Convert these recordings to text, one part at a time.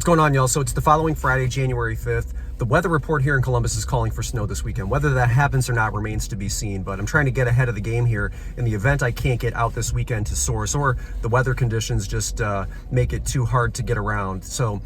going on, y'all? So it's the following Friday, January 5th. The weather report here in Columbus is calling for snow this weekend. Whether that happens or not remains to be seen, but I'm trying to get ahead of the game here in the event I can't get out this weekend to source, or the weather conditions just make it too hard to get around. So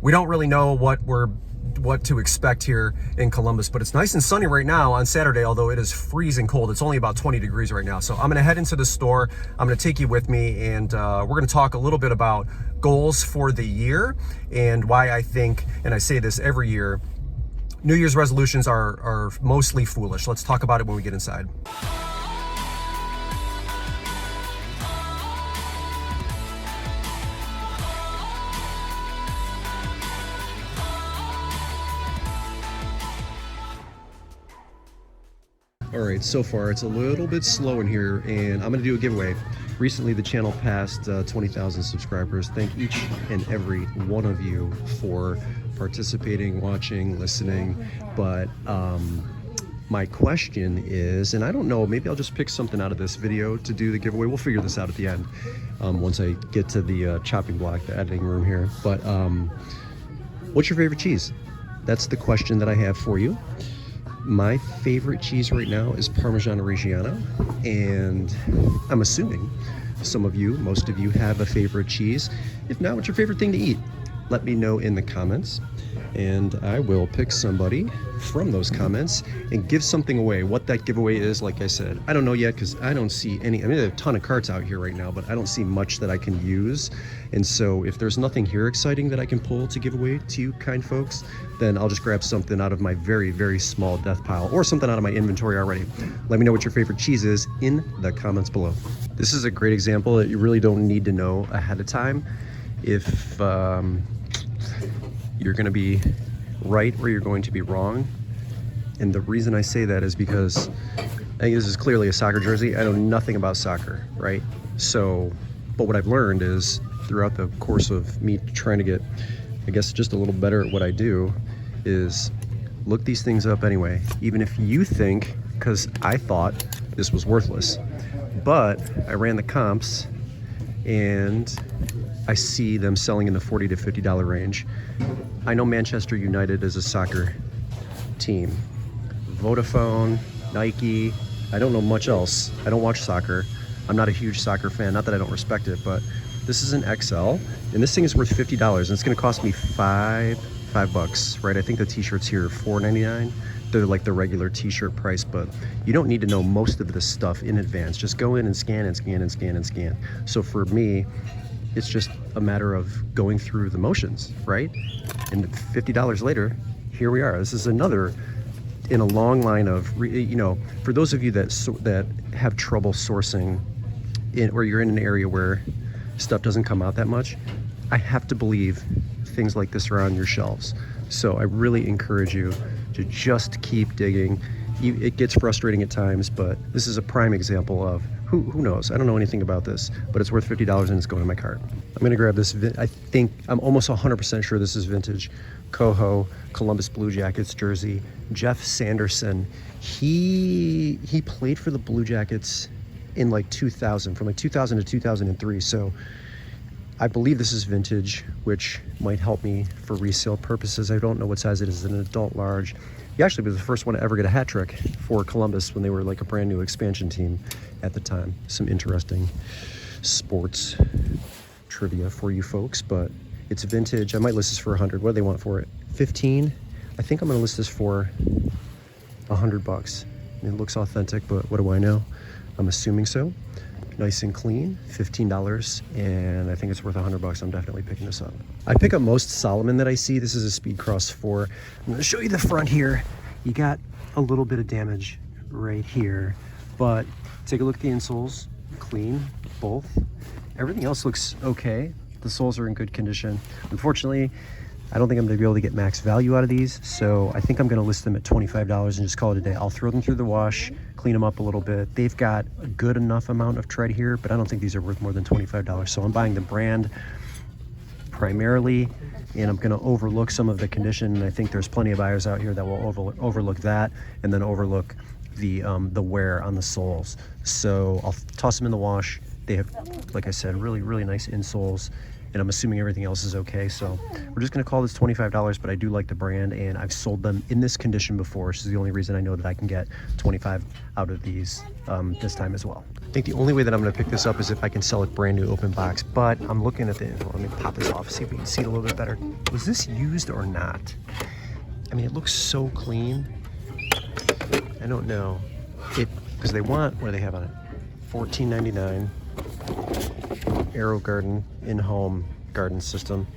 we don't really know what to expect here in Columbus, but it's nice and sunny right now on Saturday, although it is freezing cold. It's only about 20 degrees right now. So I'm gonna head into the store. I'm gonna take you with me, and we're gonna talk a little bit about goals for the year and why I think, and I say this every year, New Year's resolutions are mostly foolish. Let's talk about it when we get inside. All right, so far it's a little bit slow in here, and I'm gonna do a giveaway. Recently, the channel passed 20,000 subscribers. Thank each and every one of you for participating, watching, listening. But my question is, and I don't know, maybe I'll just pick something out of this video to do the giveaway. We'll figure this out at the end once I get to the chopping block, the editing room here. But what's your favorite cheese? That's the question that I have for you. My favorite cheese right now is Parmesan Reggiano, and I'm assuming some of you, most of you, have a favorite cheese. If not, what's your favorite thing to eat? Let me know in the comments, and I will pick somebody from those comments and give something away. What that giveaway is, like I said, I don't know yet, because I don't see any. I mean, there are a ton of carts out here right now, but I don't see much that I can use. And so if there's nothing here exciting that I can pull to give away to you kind folks, then I'll just grab something out of my very, very small death pile, or something out of my inventory already. Let me know what your favorite cheese is in the comments below. This is a great example that you really don't need to know ahead of time if you're going to be right or you're going to be wrong. And the reason I say that is because I think this is clearly a soccer jersey. I know nothing about soccer, right? So, but what I've learned is throughout the course of me trying to get, I guess, just a little better at what I do, is look these things up anyway, even if you think, because I thought this was worthless, but I ran the comps and I see them selling in the $40 to $50 range. I know Manchester United is a soccer team. Vodafone, Nike, I don't know much else. I don't watch soccer. I'm not a huge soccer fan, not that I don't respect it, but this is an XL, and this thing is worth $50, and it's gonna cost me $5 bucks, right? I think the t-shirts here are $4.99. They're like the regular t-shirt price, but you don't need to know most of this stuff in advance. Just go in and scan and scan and scan and scan. So for me, it's just a matter of going through the motions, right? And $50 later, here we are. This is another in a long line of, you know, for those of you that have trouble sourcing, or you're in an area where stuff doesn't come out that much, I have to believe things like this are on your shelves. So I really encourage you to just keep digging. It gets frustrating at times, but this is a prime example of who knows? I don't know anything about this, but it's worth $50 and it's going in my cart. I'm gonna grab this, I think, I'm almost 100% sure this is vintage Coho Columbus Blue Jackets jersey. Jeff Sanderson, he played for the Blue Jackets in like 2000, from like 2000 to 2003. So I believe this is vintage, which might help me for resale purposes. I don't know what size it is, an adult large. He actually was the first one to ever get a hat trick for Columbus when they were like a brand new expansion team at the time. Some interesting sports trivia for you folks, but it's vintage. I might list this for 100. What do they want for it? 15? I think I'm gonna list this for 100 bucks. It looks authentic, but what do I know? I'm assuming so. Nice and clean, $15, and I think it's worth 100 bucks. I'm definitely picking this up. I pick up most Salomon that I see. This is a Speed Cross 4. I'm gonna show you the front here. You got a little bit of damage right here, but take a look at the insoles, clean, both. Everything else looks okay. The soles are in good condition. Unfortunately, I don't think I'm gonna be able to get max value out of these, so I think I'm gonna list them at $25 and just call it a day. I'll throw them through the wash, clean them up a little bit. They've got a good enough amount of tread here, but I don't think these are worth more than $25. So I'm buying the brand primarily, and I'm gonna overlook some of the condition. And I think there's plenty of buyers out here that will overlook that, and then overlook the wear on the soles. So I'll toss them in the wash. They have, like I said, really, really nice insoles. and I'm assuming everything else is okay. So we're just gonna call this $25, but I do like the brand, and I've sold them in this condition before. This is the only reason I know that I can get 25 out of these this time as well. I think the only way that I'm gonna pick this up is if I can sell it brand new open box, but I'm looking at the, let me pop this off, see if we can see it a little bit better. Was this used or not? I mean, it looks so clean. I don't know. Because they want, what do they have on it? $14.99. Aero Garden in-home garden system.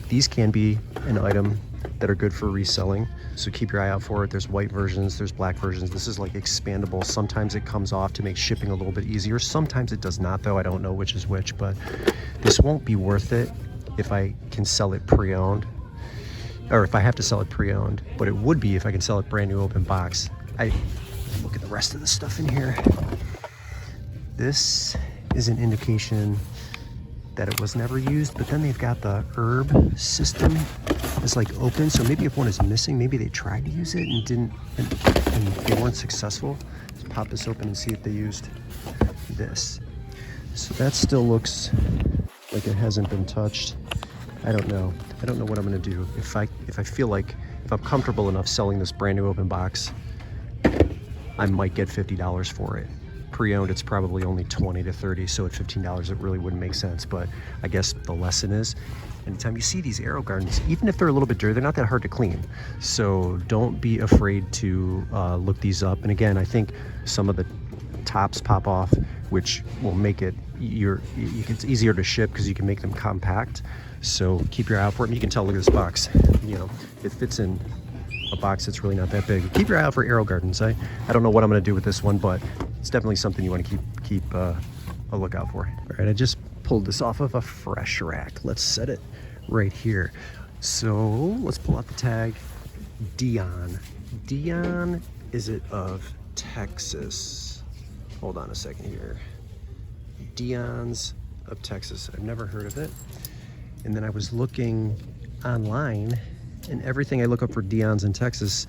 These can be an item that are good for reselling, so keep your eye out for it. There's white versions, there's black versions. This is like expandable. Sometimes it comes off to make shipping a little bit easier. Sometimes it does not, though. I don't know which is which, but this won't be worth it if I can sell it pre-owned, or if I have to sell it pre-owned, but it would be if I can sell it brand new open box. Look at the rest of the stuff in here. This is an indication that it was never used, but then they've got the herb system is like open, so maybe if one is missing, maybe they tried to use it and didn't, and they weren't successful. Let's pop this open and see if they used this. So that still looks like it hasn't been touched. I don't know what I'm gonna do. If I feel like, if I'm comfortable enough selling this brand new open box, I might get $50 for it. Pre-owned, it's probably only 20 to 30, so at $15 it really wouldn't make sense. But I guess the lesson is, anytime you see these Aero Gardens, even if they're a little bit dirty, they're not that hard to clean. So don't be afraid to look these up. And again, I think some of the tops pop off, which will make it it's easier to ship because you can make them compact. So keep your eye out for it. And you can tell, look at this box. You know, it fits in a box that's really not that big. Keep your eye out for Aero Gardens. I don't know what I'm gonna do with this one, but it's definitely something you want to keep a lookout for. All right, I just pulled this off of a fresh rack. Let's set it right here. So let's pull out the tag. Dion. Dion, is it of Texas? Hold on a second here. Dion's of Texas. I've never heard of it. And then I was looking online, and everything I look up for Dion's in Texas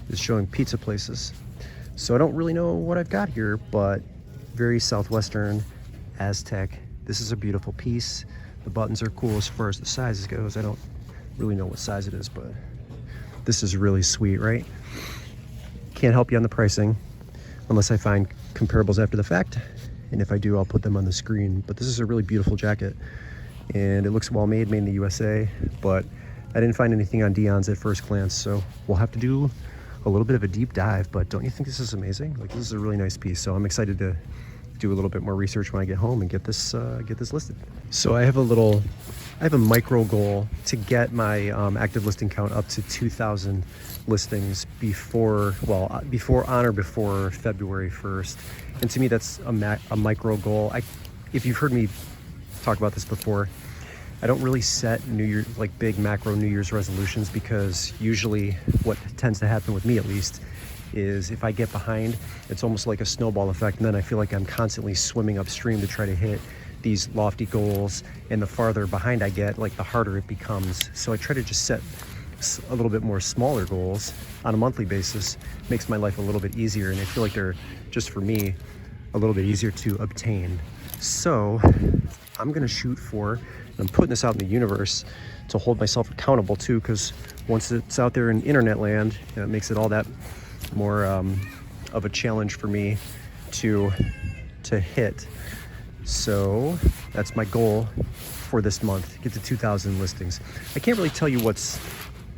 is showing pizza places. So I don't really know what I've got here, but very Southwestern, Aztec. This is a beautiful piece. The buttons are cool as far as the size goes. I don't really know what size it is, but this is really sweet, right? Can't help you on the pricing unless I find comparables after the fact. And if I do, I'll put them on the screen. But this is a really beautiful jacket, and it looks well made in the USA, but I didn't find anything on Dion's at first glance, so we'll have to do a little bit of a deep dive. But don't you think this is amazing? Like, this is a really nice piece, so I'm excited to do a little bit more research when I get home and get this listed. So I have a micro goal to get my active listing count up to 2,000 listings before on or before February 1st. And to me, that's a micro goal. If you've heard me talk about this before, I don't really set New Year, like big macro New Year's resolutions, because usually what tends to happen with me, at least, is if I get behind, it's almost like a snowball effect, and then I feel like I'm constantly swimming upstream to try to hit these lofty goals, and the farther behind I get, like the harder it becomes. So I try to just set a little bit more smaller goals on a monthly basis. Makes my life a little bit easier, and I feel like they're, just for me, a little bit easier to obtain. So I'm gonna shoot for, I'm putting this out in the universe to hold myself accountable too, because once it's out there in internet land, it makes it all that more of a challenge for me to hit. So that's my goal for this month, get to 2,000 listings. I can't really tell you what's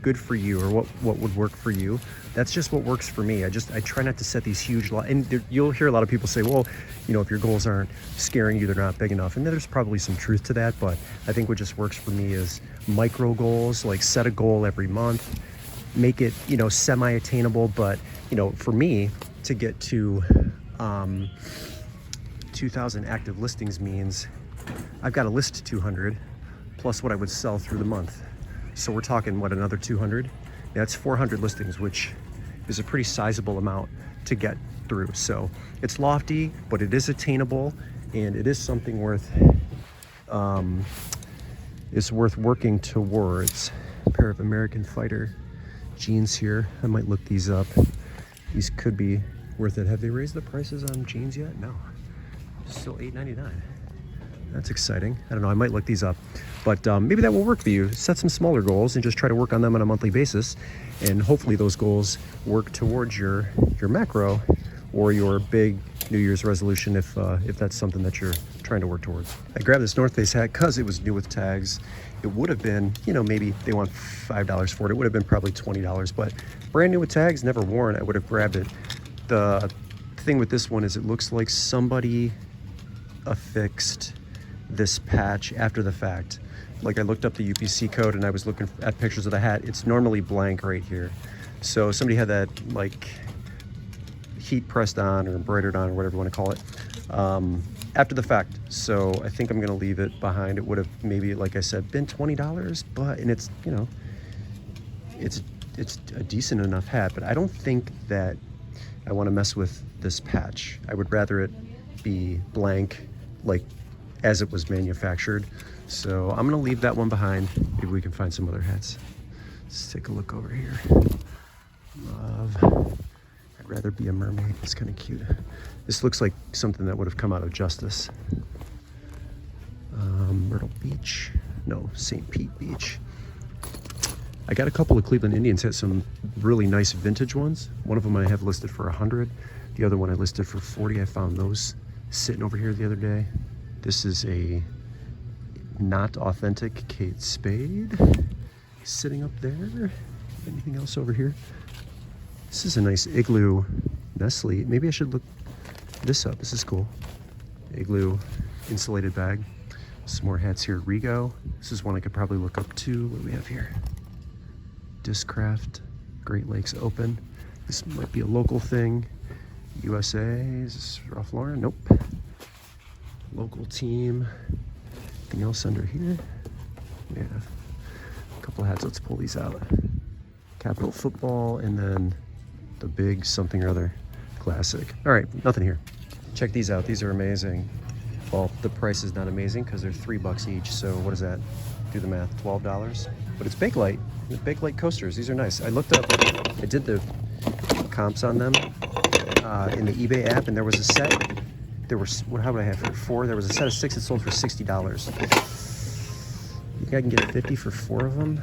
good for you or what would work for you. That's just what works for me. I try not to set these huge, and you'll hear a lot of people say, well, you know, if your goals aren't scaring you, they're not big enough. And there's probably some truth to that, but I think what just works for me is micro goals, like set a goal every month, make it, you know, semi-attainable. But, you know, for me to get to 2,000 active listings means I've got to list 200 plus what I would sell through the month. So we're talking, what, another 200? That's 400 listings, which is a pretty sizable amount to get through. So it's lofty, but it is attainable, and it is something worth working towards. A pair of American Fighter jeans here. I might look these up. These could be worth it. Have they raised the prices on jeans yet? No. Still $8.99. That's exciting. I don't know. I might look these up. But maybe that will work for you. Set some smaller goals and just try to work on them on a monthly basis. And hopefully those goals work towards your macro or your big New Year's resolution if that's something that you're trying to work towards. I grabbed this North Face hat because it was new with tags. It would have been, you know, maybe they want $5 for it. It would have been probably $20, but brand new with tags, never worn, I would have grabbed it. The thing with this one is it looks like somebody affixed this patch after the fact. Like I looked up the UPC code and I was looking at pictures of the hat. It's normally blank right here. So somebody had that like heat pressed on or embroidered on or whatever you want to call it after the fact. So I think I'm going to leave it behind. It would have maybe, like I said, been $20, but, and it's, you know, it's a decent enough hat, but I don't think that I want to mess with this patch. I would rather it be blank, like as it was manufactured. So I'm gonna leave that one behind. Maybe we can find some other hats. Let's take a look over here. Love. I'd rather be a mermaid. It's kind of cute. This looks like something that would have come out of Justice. Myrtle Beach. No, St. Pete Beach. I got a couple of Cleveland Indians hats, some really nice vintage ones. One of them I have listed for 100. The other one I listed for 40. I found those sitting over here the other day. This is a not authentic Kate Spade sitting up there. Anything else over here? This is a nice Igloo Nestle. Maybe I should look this up. This is cool. Igloo insulated bag. Some more hats here. Rigo. This is one I could probably look up too. What do we have here? Discraft, Great Lakes Open. This might be a local thing. USA. Is this Ralph Lauren? Nope. Local team. Anything else under here? Yeah. A couple of hats. Let's pull these out. Capital Football, and then the big something or other classic. All right, nothing here. Check these out. These are amazing. Well, the price is not amazing because they're $3 each. So what is that? Do the math. $12. But it's Bakelite. The Bakelite coasters. These are nice. I looked up. I did the comps on them in the eBay app, and there was a set. There were, how would I have for 4? There was a set of 6 that sold for $60. You think I can get 50 for 4 of them?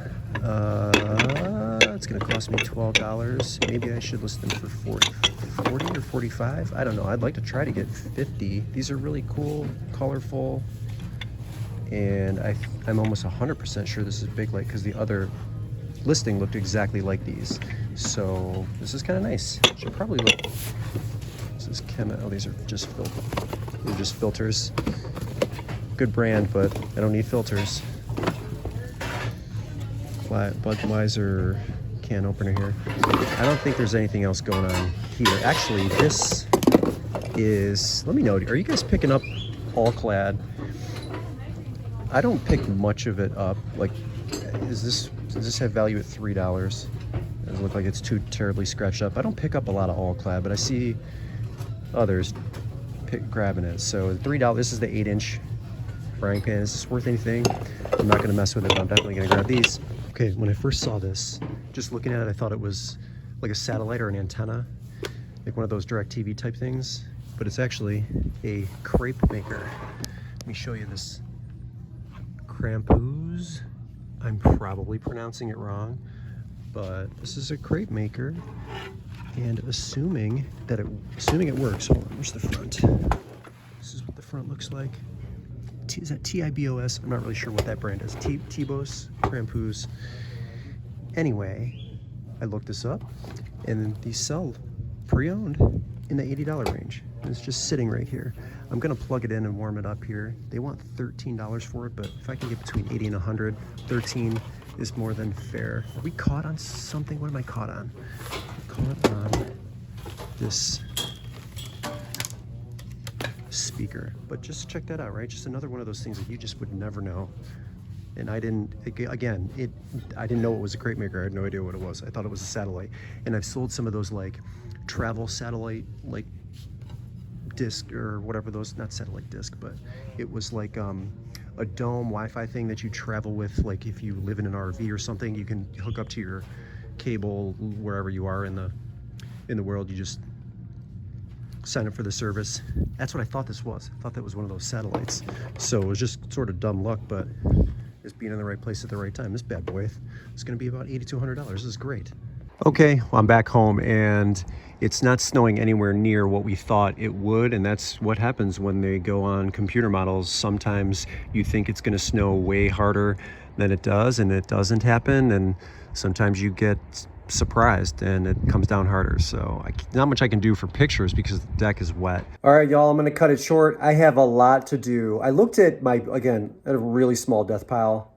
It's gonna cost me $12. Maybe I should list them for 40 or 45. I don't know. I'd like to try to get 50. These are really cool, colorful, and I'm almost 100% sure this is Bakelite because the other listing looked exactly like these. So this is kind of nice. Should probably look. This is oh, these are just they're just filters. Good brand, but I don't need filters. Budweiser can opener here. I don't think there's anything else going on here. Actually, this is, let me know, are you guys picking up all clad? I don't pick much of it up. Like, does this have value at $3? Doesn't look like it's too terribly scratched up. I don't pick up a lot of all clad, but I see others grabbing it. So $3, this is the 8-inch frying pan. Is this worth anything? I'm not gonna mess with it, but I'm definitely gonna grab these. Okay, when I first saw this, just looking at it, I thought it was like a satellite or an antenna, like one of those DirecTV type things, but it's actually a Crepe Maker. Let me show you this. Crampooze. I'm probably pronouncing it wrong, but this is a Crepe Maker, and assuming it works. Hold on, where's the front? This is what the front looks like. Is that TIBOS? I'm not really sure what that brand is. Tibos, Crampooze. Anyway, I looked this up, and these sell pre-owned in the $80 range. And it's just sitting right here. I'm gonna plug it in and warm it up here. They want $13 for it, but if I can get between 80 and 100, 13 is more than fair. Are we caught on something? What am I caught on? I'm caught on this speaker, but just check that out, right? Just another one of those things that you just would never know. And I didn't know it was a Crepe Maker. I had no idea what it was. I thought it was a satellite. And I've sold some of those like travel satellite, like disc or whatever those, not satellite disc, but it was like a dome Wi-Fi thing that you travel with. Like if you live in an RV or something, you can hook up to your cable wherever you are in the world. You just sign up for the service. That's what I thought this was. I thought that was one of those satellites. So it was just sort of dumb luck, but is being in the right place at the right time. This bad boy is going to be about $8,200. This is great. Okay, well, I'm back home and it's not snowing anywhere near what we thought it would, and that's what happens when they go on computer models. Sometimes you think it's going to snow way harder than it does, and it doesn't happen, and sometimes you get surprised and it comes down harder. So not much I can do for pictures because the deck is wet. All right, y'all, I'm going to cut it short. I have a lot to do. I looked at at a really small death pile.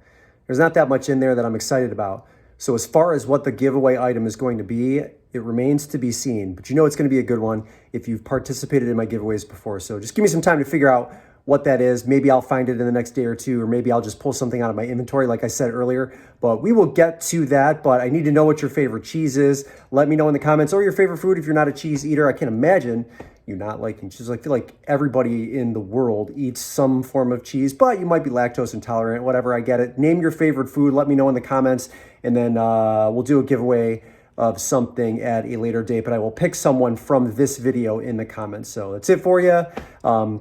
There's not that much in there that I'm excited about. So as far as what the giveaway item is going to be, it remains to be seen. But you know it's going to be a good one if you've participated in my giveaways before. So just give me some time to figure out what that is. Maybe I'll find it in the next day or two, or maybe I'll just pull something out of my inventory like I said earlier. But we will get to that. But I need to know what your favorite cheese is. Let me know in the comments, or your favorite food if you're not a cheese eater. I can't imagine you not liking cheese. I feel like everybody in the world eats some form of cheese, but you might be lactose intolerant, whatever, I get it. Name your favorite food, let me know in the comments, and then we'll do a giveaway of something at a later date, but I will pick someone from this video in the comments. So that's it for you.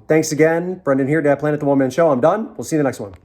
Thanks again. Brendan here, Dad Planet, the One Man Show. I'm done. We'll see you in the next one.